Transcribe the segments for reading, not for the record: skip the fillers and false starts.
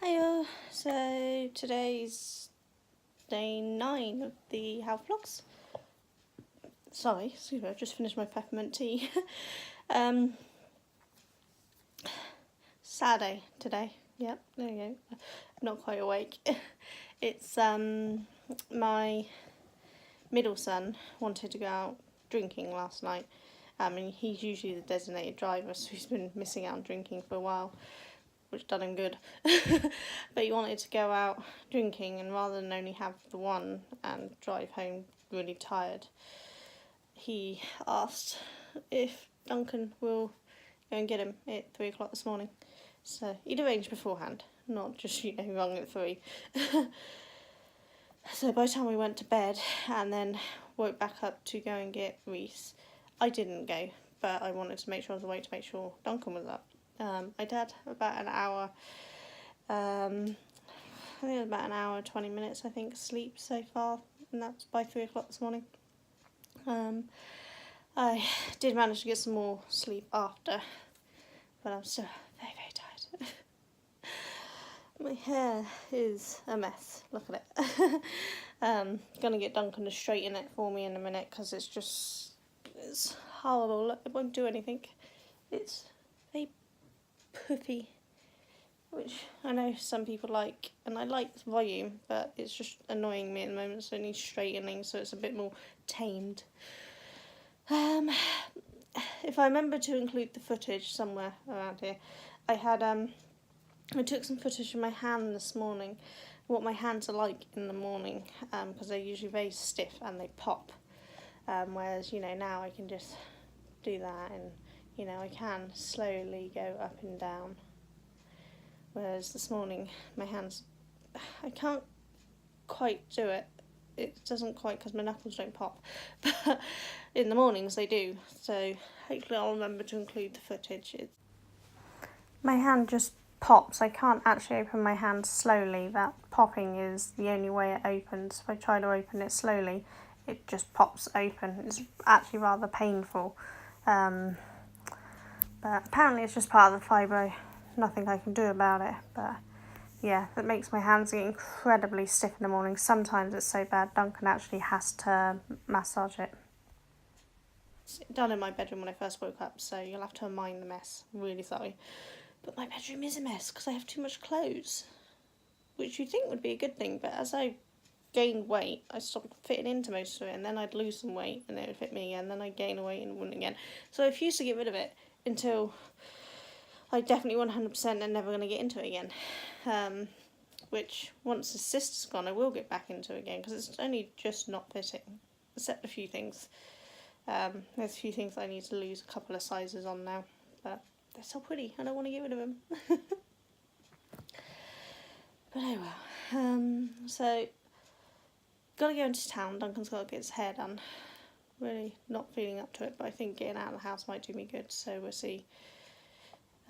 Hiya, so today's day 9 of the health vlogs. Sorry, excuse me, I just finished my peppermint tea. Saturday today, yep, there you go, not quite awake. It's my middle son wanted to go out drinking last night. He's usually the designated driver, so he's been missing out on drinking for a while, which done him good. But he wanted to go out drinking, and rather than only have the one and drive home really tired, he asked if Duncan will go and get him at 3 o'clock this morning. So he'd arranged beforehand, not just, rung at 3. So by the time we went to bed and then woke back up to go and get Reese, I didn't go, but I wanted to make sure I was awake to make sure Duncan was up. I'd had about an hour, I think it was about an hour, 20 minutes, I think, sleep so far, and that's by 3 o'clock this morning. I did manage to get some more sleep after, but I'm still very, very tired. My hair is a mess, look at it. Gonna get Duncan to straighten it for me in a minute, because it's horrible. Look, it won't do anything. It's very puffy, which I know some people like, and I like volume, but it's just annoying me at the moment, so it needs straightening so it's a bit more tamed. If I remember to include the footage somewhere around here, I took some footage of my hand this morning, what my hands are like in the morning, because they're usually very stiff and they pop, whereas, now I can just do that, and, I can slowly go up and down, whereas this morning my hands, I can't quite do it. It doesn't quite, because my knuckles don't pop, but in the mornings they do, so hopefully I'll remember to include the footage. My hand just pops. I can't actually open my hand slowly. That popping is the only way it opens. If I try to open it slowly, it just pops open. It's actually rather painful, but apparently it's just part of the fibro. Nothing I can do about it, but yeah, that makes my hands get incredibly stiff in the morning. Sometimes it's so bad Duncan actually has to massage it. It's done in my bedroom when I first woke up, so you'll have to mind the mess. I'm really sorry. But my bedroom is a mess because I have too much clothes, which you'd think would be a good thing, but as I gained weight, I stopped fitting into most of it, and then I'd lose some weight and it would fit me again, then I'd gain weight and it wouldn't again. So I refused to get rid of it until I definitely 100% am never going to get into it again. Which, once the cyst is gone, I will get back into it again, because it's only just not fitting, except a few things. There's a few things I need to lose a couple of sizes on now, but they're so pretty, I don't want to get rid of them. But oh well. So, gotta go into town. Duncan's got to get his hair done. Really not feeling up to it, but I think getting out of the house might do me good, so we'll see.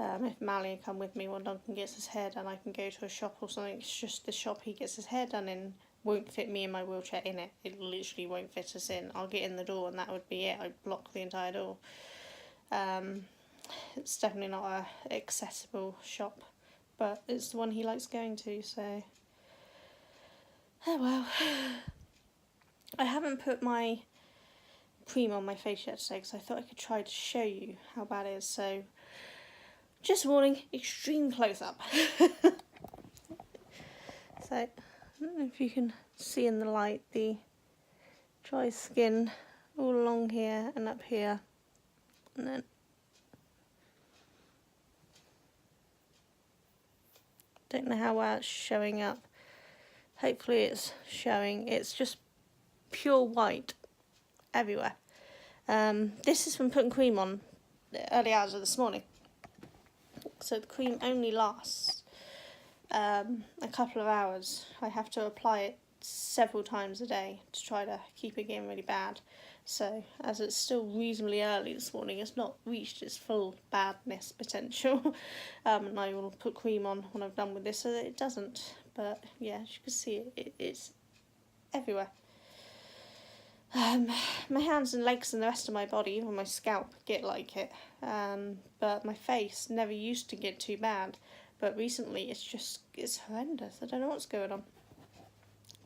If Mally will come with me when Duncan gets his hair done, I can go to a shop or something. It's just the shop he gets his hair done in won't fit me and my wheelchair in it. It literally won't fit us in. I'll get in the door and that would be it. I'd block the entire door. It's definitely not a accessible shop, but it's the one he likes going to, so oh well. I haven't put my cream on my face yet today because I thought I could try to show you how bad it is, so just warning, extreme close-up. So, I don't know if you can see in the light the dry skin all along here and up here, and then don't know how well it's showing up. Hopefully it's showing. It's just pure white everywhere. This is from putting cream on the early hours of this morning. So the cream only lasts a couple of hours. I have to apply it several times a day to try to keep it getting really bad. So as it's still reasonably early this morning, it's not reached its full badness potential. And I will put cream on when I'm done with this so that it doesn't. But yeah, as you can see, it's everywhere. My hands and legs and the rest of my body, even my scalp, get like it. But my face never used to get too bad. But recently it's horrendous. I don't know what's going on.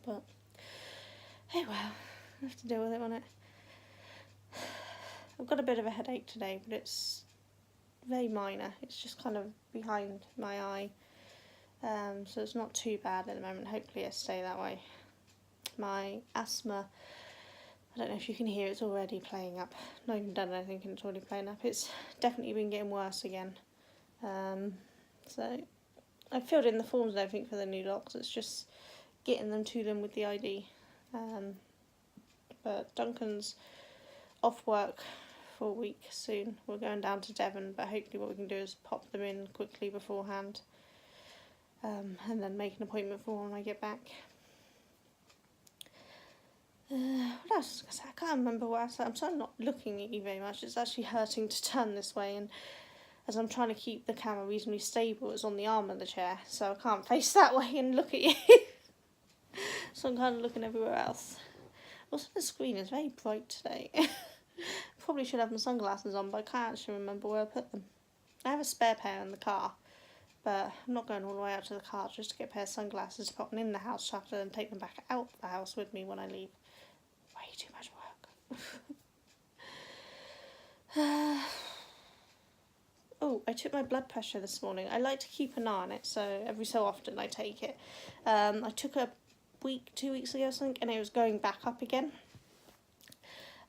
But, hey well, I have to deal with it, won't it? I've got a bit of a headache today, but it's very minor. It's just kind of behind my eye. So it's not too bad at the moment. Hopefully it'll stay that way. My asthma, I don't know if you can hear, it's already playing up. Not even done anything and it's already playing up. It's definitely been getting worse again. So I've filled in the forms and everything for the new locks. It's just getting them to them with the ID. But Duncan's off work for a week soon. We're going down to Devon, but hopefully what we can do is pop them in quickly beforehand. And then make an appointment for when I get back. What else was I going to say? I can't remember what else. I'm sorry, not looking at you very much. It's actually hurting to turn this way, and as I'm trying to keep the camera reasonably stable, it's on the arm of the chair, so I can't face that way and look at you. So I'm kind of looking everywhere else. Also, the screen is very bright today. Probably should have my sunglasses on, but I can't actually remember where I put them. I have a spare pair in the car, but I'm not going all the way out to the car just to get a pair of sunglasses to put them in the house, so I have to then take them back out the house with me when I leave. Way too much work. Oh, I took my blood pressure this morning. I like to keep an eye on it, so every so often I take it. I took it 2 weeks ago, I think, and it was going back up again.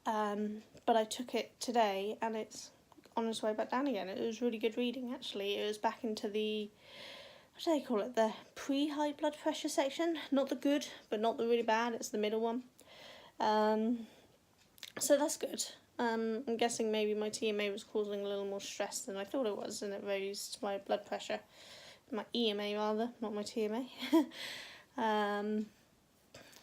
But I took it today, and it's on its way back down again. It was really good reading, actually. It was back into the, what do they call it, the pre-high blood pressure section. Not the good, but not the really bad. It's the middle one. So that's good. I'm guessing maybe my TMA was causing a little more stress than I thought it was, and it raised my blood pressure. My EMA, rather, not my TMA.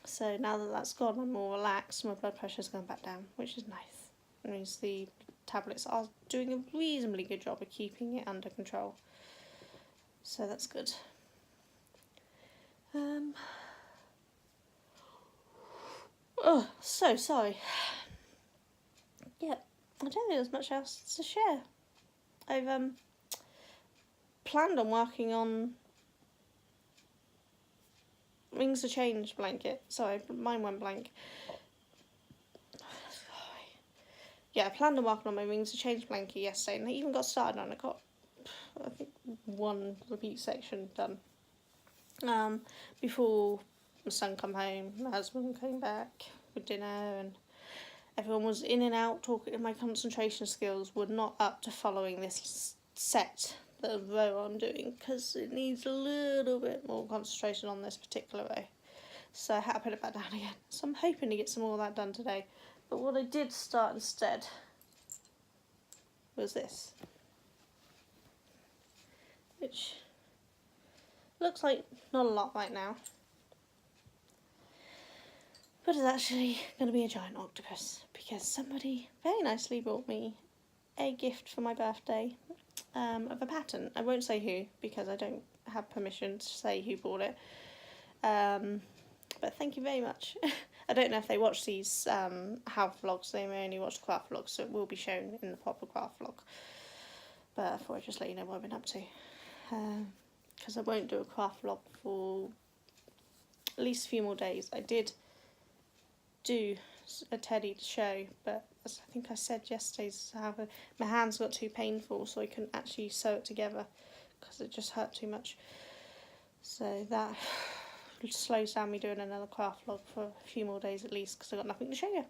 So now that that's gone, I'm more relaxed. My blood pressure's gone back down, which is nice. It means the tablets are doing a reasonably good job of keeping it under control. So that's good. Oh, so sorry. Yeah, I don't think there's much else to share. I've planned on working on Rings of Change blanket. Sorry, mine went blank. Yeah, I planned on working on my Rings of Change blanket yesterday, and I even got started on it. I got, I think, one repeat section done. Before my son come home, my husband came back for dinner, and everyone was in and out talking. My concentration skills were not up to following this set the row I'm doing, because it needs a little bit more concentration on this particular row. So I had to put it back down again. So I'm hoping to get some more of that done today. But what I did start instead was this, which looks like not a lot right now, but it's actually going to be a giant octopus, because somebody very nicely brought me a gift for my birthday of a pattern. I won't say who, because I don't have permission to say who bought it, but thank you very much. I don't know if they watch these house vlogs. They may only watch craft vlogs, so it will be shown in the proper craft vlog, but I thought I'd just let you know what I've been up to, because I won't do a craft vlog for at least a few more days. I did do a teddy to show, but as I think I said yesterday, my hands got too painful, so I couldn't actually sew it together because it just hurt too much. So that slows down me doing another craft vlog for a few more days at least, because I've got nothing to show you.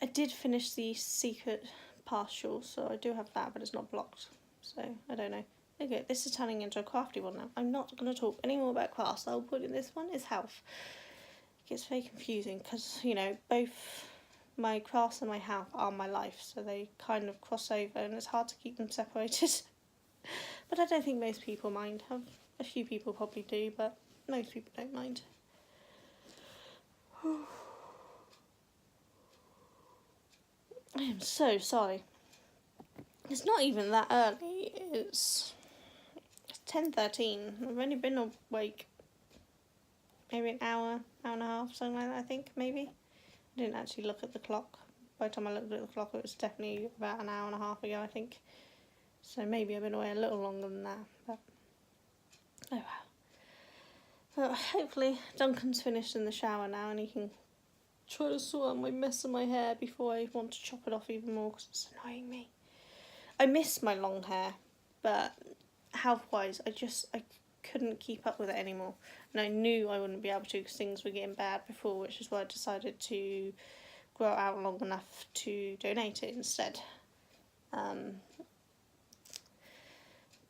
I did finish the secret partial, so I do have that, but it's not blocked, so I don't know. Okay, this is turning into a crafty one now. I'm not going to talk any more about crafts. The whole point of this one is health. It gets very confusing because, you know, both my crafts and my health are my life, so they kind of cross over, and it's hard to keep them separated. But I don't think most people mind. A few people probably do, but most people don't mind. I am so sorry. It's not even that early. It's 10:13. I've only been awake maybe an hour and a half, something like that, I think, maybe. I didn't actually look at the clock. By the time I looked at the clock, it was definitely about an hour and a half ago, I think. So maybe I've been away a little longer than that, but oh well. Well, hopefully Duncan's finished in the shower now and he can try to sort out my mess in my hair before I want to chop it off even more because it's annoying me. I miss my long hair, but health-wise I couldn't keep up with it anymore, and I knew I wouldn't be able to because things were getting bad before, which is why I decided to grow it out long enough to donate it instead.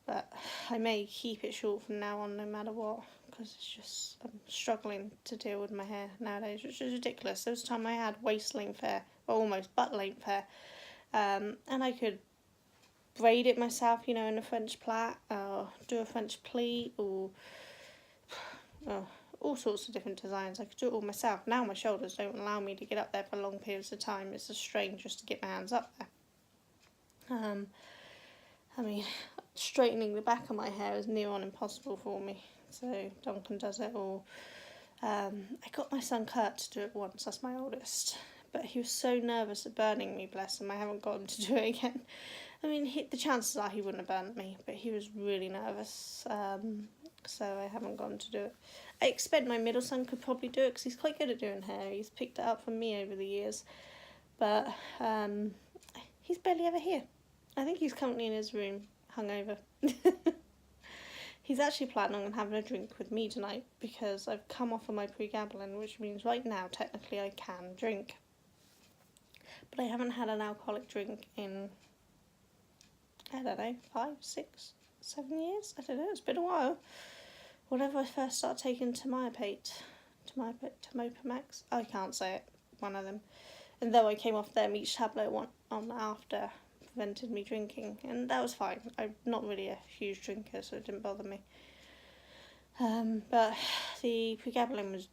But I may keep it short from now on no matter what, because it's just, I'm struggling to deal with my hair nowadays, which is ridiculous. There was a time I had waist length hair, or almost butt length hair, and I could braid it myself, you know, in a French plait, or do a French pleat, or all sorts of different designs. I could do it all myself. Now my shoulders don't allow me to get up there for long periods of time. It's a strain just to get my hands up there. I mean, straightening the back of my hair is near on impossible for me, so Duncan does it all. I got my son Kurt to do it once, that's my oldest, but he was so nervous at burning me, bless him. I haven't got him to do it again. I mean, the chances are he wouldn't have burnt me, but he was really nervous, so I haven't got him to do it. I expect my middle son could probably do it because he's quite good at doing hair. He's picked it up from me over the years, but he's barely ever here. I think he's currently in his room, hungover. He's actually planning on having a drink with me tonight because I've come off of my pregabalin, which means right now technically I can drink. But I haven't had an alcoholic drink in, I don't know, 5, 6, 7 years? I don't know, it's been a while. Whenever I first started taking Tomipamax, I can't say it, one of them. And though I came off them, each tablet went on after prevented me drinking, and that was fine. I'm not really a huge drinker, so it didn't bother me. But the pregabalin was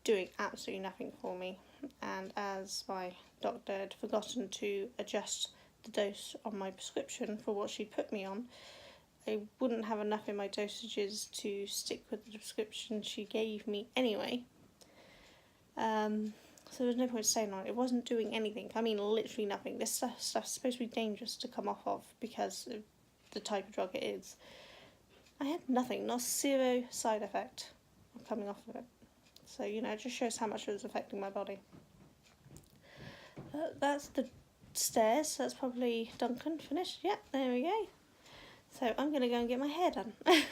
doing absolutely nothing for me, and as my doctor had forgotten to adjust the dose on my prescription for what she put me on, I wouldn't have enough in my dosages to stick with the prescription she gave me anyway. So there was no point staying on it. It wasn't doing anything. I mean, literally nothing. This stuff's supposed to be dangerous to come off of because of the type of drug it is. I had nothing, not zero side effect of coming off of it. So, you know, it just shows how much it was affecting my body. That's the stairs. That's probably Duncan finished. Yep, there we go. So I'm going to go and get my hair done. And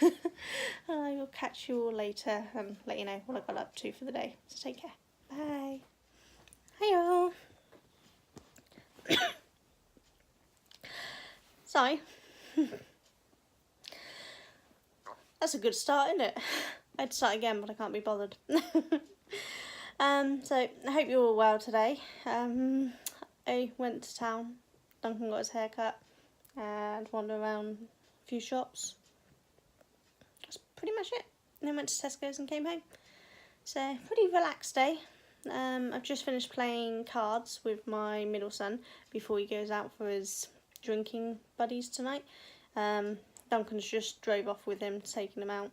I will catch you all later and let you know what I got up to for the day. So take care. Bye. Hi all. Sorry. That's a good start, isn't it? I'd start again, but I can't be bothered. So I hope you're all well today. I went to town. Duncan got his hair cut and wandered around a few shops. That's pretty much it. And then went to Tesco's and came home. So pretty relaxed day. I've just finished playing cards with my middle son before he goes out for his drinking buddies tonight. Duncan's just drove off with him, taking him out,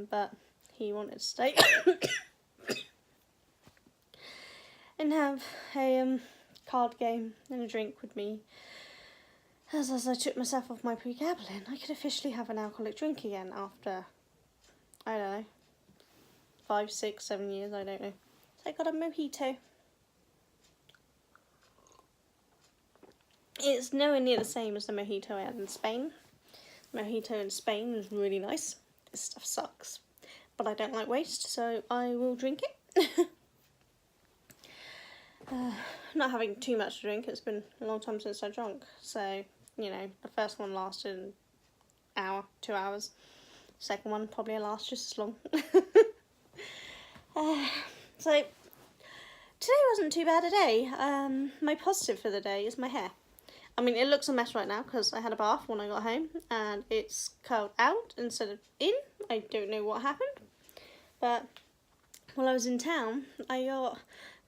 but he wanted to stay and have a card game and a drink with me. As I took myself off my pregabalin, I could officially have an alcoholic drink again after, I don't know, 5, 6, 7 years, I don't know. So I got a mojito. It's nowhere near the same as the mojito I had in Spain. Mojito in Spain was really nice. This stuff sucks. But I don't like waste, so I will drink it. Not having too much to drink. It's been a long time since I drank. So, you know, the first one lasted an hour, 2 hours. Second one probably last just as long. So, today wasn't too bad a day. My positive for the day is my hair. I mean, it looks a mess right now because I had a bath when I got home and it's curled out instead of in. I don't know what happened. But while I was in town, I got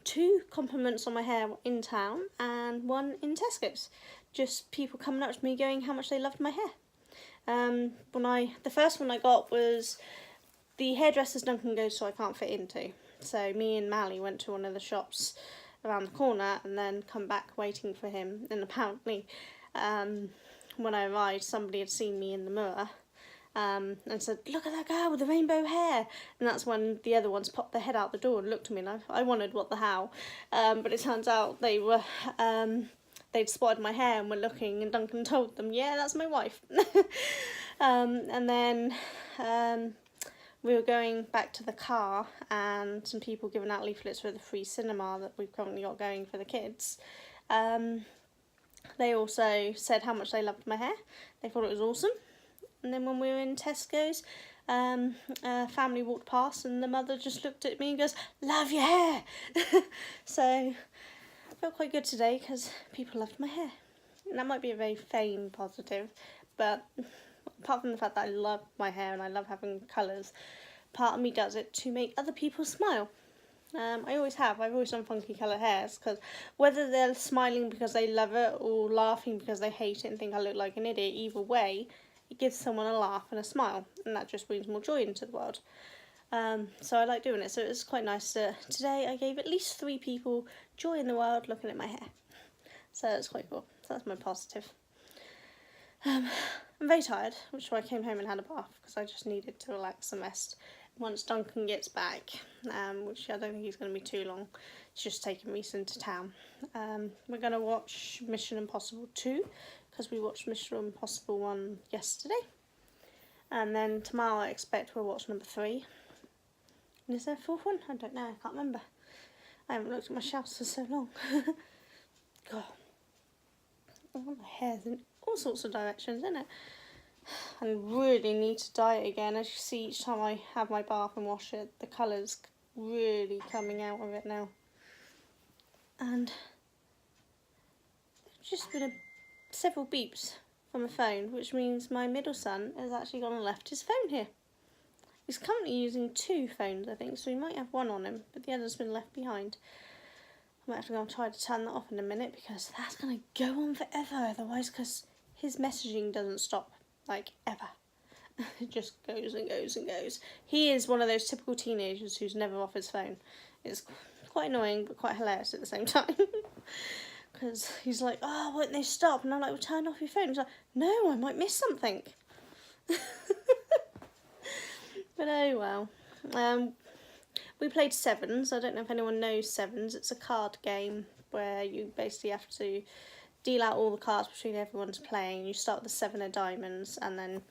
2 compliments on my hair in town and 1 in Tesco's. Just people coming up to me going how much they loved my hair. The first one I got was the hairdressers Duncan goes so I can't fit into. So me and Mally went to one of the shops around the corner and then come back waiting for him, and apparently when I arrived, somebody had seen me in the mirror and said, "Look at that girl with the rainbow hair." And that's when the other ones popped their head out the door and looked at me, and I wondered what the how. But it turns out they were... they'd spotted my hair and were looking, and Duncan told them, "Yeah, that's my wife." And then we were going back to the car, and some people giving out leaflets for the free cinema that we've currently got going for the kids. They also said how much they loved my hair. They thought it was awesome. And then when we were in Tesco's, a family walked past, and the mother just looked at me and goes, "Love your hair." So I felt quite good today because people loved my hair. And that might be a very vain positive, but apart from the fact that I love my hair and I love having colours, part of me does it to make other people smile. I always have. I've always done funky colour hairs, because whether they're smiling because they love it or laughing because they hate it and think I look like an idiot, either way, it gives someone a laugh and a smile, and that just brings more joy into the world. So I like doing it. So it's quite nice that today I gave at least 3 people joy in the world looking at my hair. So that's quite cool. So that's my positive. I'm very tired, which is why I came home and had a bath, because I just needed to relax and rest. Once Duncan gets back, which I don't think he's going to be too long, he's just taking Reese into town. We're going to watch Mission Impossible 2, because we watched Mission Impossible 1 yesterday. And then tomorrow I expect we'll watch number 3. And is there a 4th one? I don't know, I can't remember. I haven't looked at my shelves for so long. God. Oh, my hair's in all sorts of directions, isn't it? I really need to dye it again. As you see, each time I have my bath and wash it, the colour's really coming out of it now. And there's just been several beeps from the phone, which means my middle son has actually gone and left his phone here. He's currently using 2 phones, I think, so he might have one on him, but the other's been left behind. I might have to go and try to turn that off in a minute, because that's going to go on forever otherwise, because his messaging doesn't stop, like, ever. It just goes and goes and goes. He is one of those typical teenagers who's never off his phone. It's quite annoying, but quite hilarious at the same time. Because he's like, "Oh, won't they stop?" And I'm like, "Well, turn off your phone." He's like, "No, I might miss something." But oh well. We played Sevens. I don't know if anyone knows Sevens. It's a card game where you basically have to deal out all the cards between everyone's playing. You start with the 7 of diamonds, and then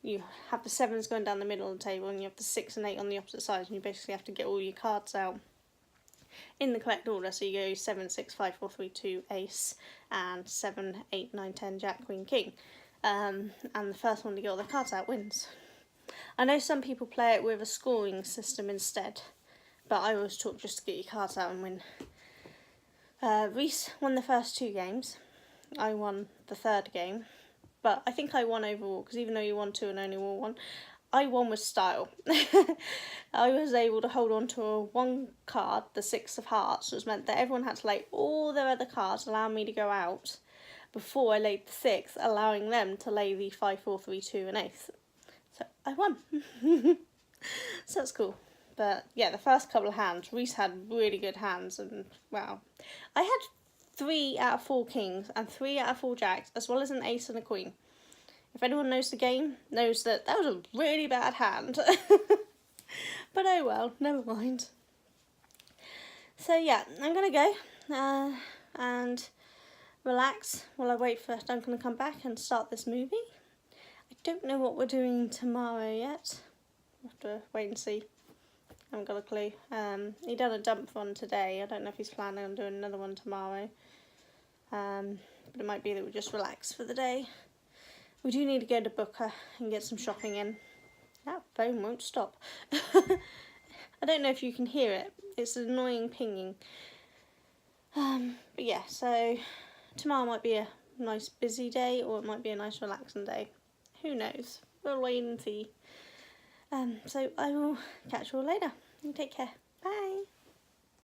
you have the 7s going down the middle of the table, and you have the 6 and 8 on the opposite sides, and you basically have to get all your cards out in the correct order. So you go 7, 6, 5, 4, 3, 2, ace, and 7, 8, 9, 10, jack, queen, king. And the first one to get all the cards out wins. I know some people play it with a scoring system instead, but I always talk just to get your cards out and win. Reese won the first 2 games. I won the 3rd game, but I think I won overall, because even though you won 2 and only won 1, I won with style. I was able to hold on to a 1 card, the 6 of hearts, which meant that everyone had to lay all their other cards, allowing me to go out, before I laid the 6th, allowing them to lay the 5, 4, 3, 2 and ace. So I won. So that's cool. But yeah, the first couple of hands, Reese had really good hands, and wow. I had 3 out of 4 kings and 3 out of 4 jacks, as well as an ace and a queen. If anyone knows the game, knows that that was a really bad hand. But oh well, never mind. So yeah, I'm going to go and relax while I wait for Duncan to come back and start this movie. I don't know what we're doing tomorrow yet. We'll have to wait and see. I haven't got a clue. He done a dump one today. I don't know if he's planning on doing another one tomorrow. But it might be that we just relax for the day. We do need to go to Booker and get some shopping in. That phone won't stop. I don't know if you can hear it. It's an annoying pinging. But yeah, so tomorrow might be a nice busy day, or it might be a nice relaxing day. Who knows? We'll wait and see. So I will catch you all later. You take care.